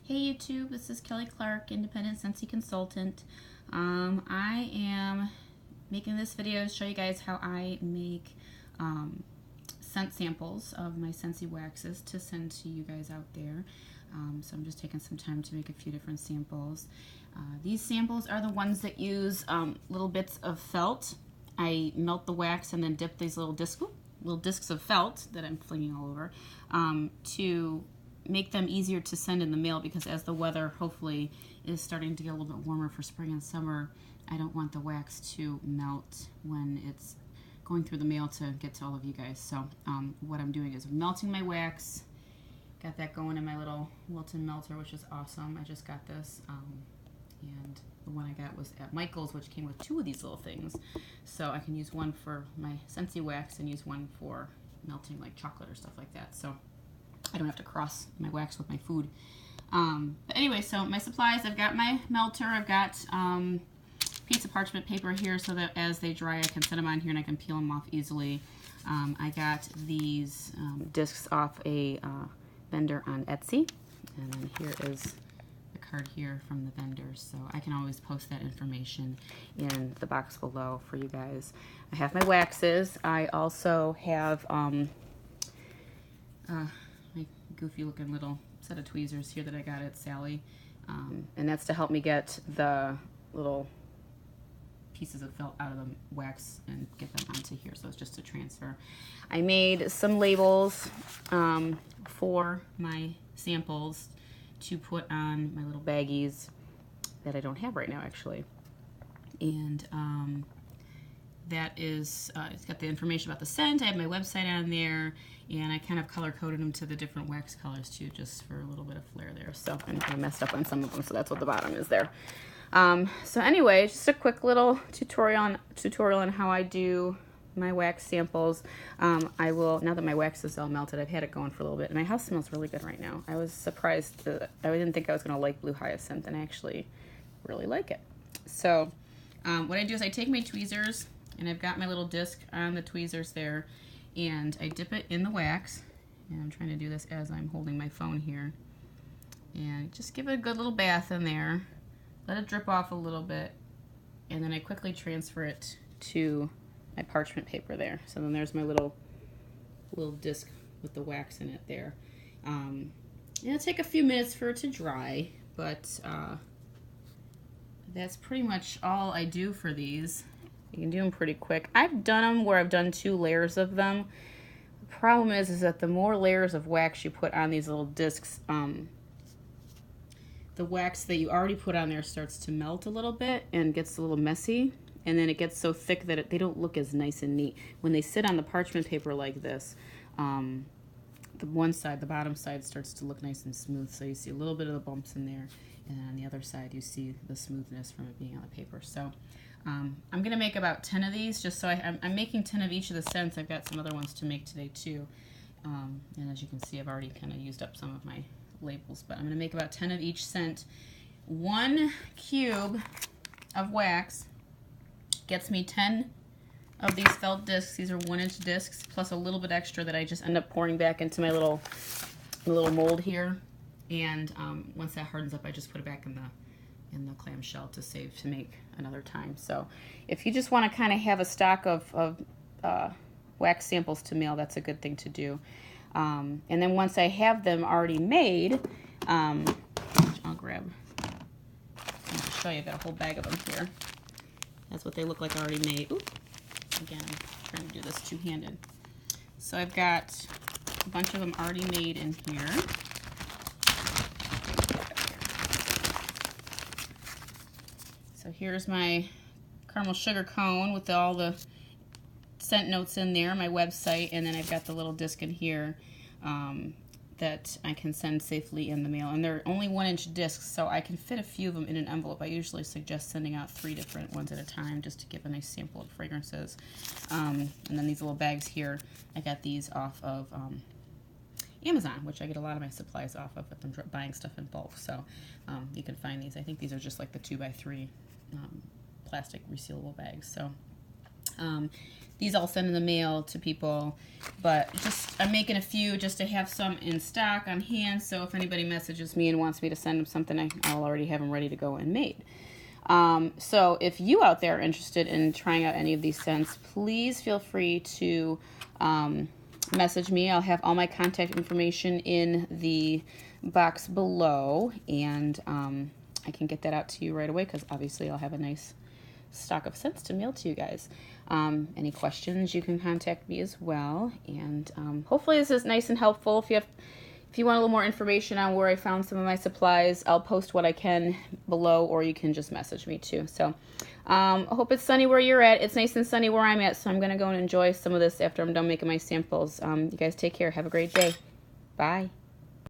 Hey YouTube, this is Kelly Clark, independent Scentsy consultant. I am making this video to show you guys how I make scent samples of my Scentsy waxes to send to you guys out there. So I'm just taking some time to make a few different samples. These samples are the ones that use little bits of felt. I melt the wax and then dip these little discs of felt that I'm flinging all over to make them easier to send in the mail, because as the weather hopefully is starting to get a little bit warmer for spring and summer, I don't want the wax to melt when it's going through the mail to get to all of you guys. So what I'm doing is melting my wax. Got that going in my little Wilton melter, which is awesome. I just got this, and the one I got was at Michael's, which came with two of these little things. So I can use one for my Scentsy wax and use one for melting like chocolate or stuff like that. So I don't have to cross my wax with my food. But anyway, so my supplies, I've got my melter, I've got piece of parchment paper here so that as they dry I can set them on here and I can peel them off easily. I got these discs off a vendor on Etsy, and then here is the card here from the vendor, so I can always post that information in the box below for you guys. I have my waxes. I also have my goofy looking little set of tweezers here that I got at Sally, and that's to help me get the little pieces of felt out of the wax and get them onto here, so it's just a transfer. I made some labels for my samples to put on my little baggies that I don't have right now actually, and that is, it's got the information about the scent. I have my website on there, and I kind of color coded them to the different wax colors too, just for a little bit of flair there. So, and I messed up on some of them, so that's what the bottom is there. So anyway, just a quick little tutorial on how I do my wax samples. I will, now that my wax is all melted, I've had it going for a little bit, and my house smells really good right now. I was surprised that I didn't think I was going to like blue hyacinth, and I actually really like it. So what I do is I take my tweezers, and I've got my little disc on the tweezers there, and I dip it in the wax, and I'm trying to do this as I'm holding my phone here, and just give it a good little bath in there, let it drip off a little bit, and then I quickly transfer it to my parchment paper there. So then there's my little disc with the wax in it there. It'll take a few minutes for it to dry, but that's pretty much all I do for these. You can do them pretty quick. I've done them where I've done 2 layers of them. The problem is that the more layers of wax you put on these little discs, the wax that you already put on there starts to melt a little bit and gets a little messy, and then it gets so thick that they don't look as nice and neat. When they sit on the parchment paper like this, the one side, the bottom side, starts to look nice and smooth, so you see a little bit of the bumps in there, and on the other side you see the smoothness from it being on the paper. So I'm going to make about 10 of these, just so I'm making 10 of each of the scents. I've got some other ones to make today too, and as you can see I've already kind of used up some of my labels, but I'm going to make about 10 of each scent. 1 cube of wax gets me 10 of these felt discs. These are 1-inch discs plus a little bit extra that I just end up pouring back into my little mold here, and once that hardens up I just put it back in the clamshell to save to make another time. So if you just want to kind of have a stock of wax samples to mail, that's a good thing to do. And then once I have them already made, I'll grab, I'll show you, I've got a whole bag of them here. That's what they look like already made. Ooh, again, I'm trying to do this two-handed. So I've got a bunch of them already made in here. So here's my caramel sugar cone with all the scent notes in there, my website, and then I've got the little disc in here that I can send safely in the mail. And they're only 1-inch discs, so I can fit a few of them in an envelope. I usually suggest sending out 3 different ones at a time just to give a nice sample of fragrances. And then these little bags here, I got these off of Amazon, which I get a lot of my supplies off of if I'm buying stuff in bulk. So you can find these. I think these are just like the 2x3 plastic resealable bags. So These I'll send in the mail to people, but I'm making a few just to have some in stock on hand, so if anybody messages me and wants me to send them something, I'll already have them ready to go and made. So if you out there are interested in trying out any of these scents, please feel free to message me. I'll have all my contact information in the box below, and I can get that out to you right away because obviously I'll have a nice stock of scents to mail to you guys. Any questions, you can contact me as well, and hopefully this is nice and helpful. If you want a little more information on where I found some of my supplies, I'll post what I can below, or you can just message me too. So I hope it's sunny where you're at. It's nice and sunny where I'm at, so I'm going to go and enjoy some of this after I'm done making my samples. You guys take care. Have a great day. Bye.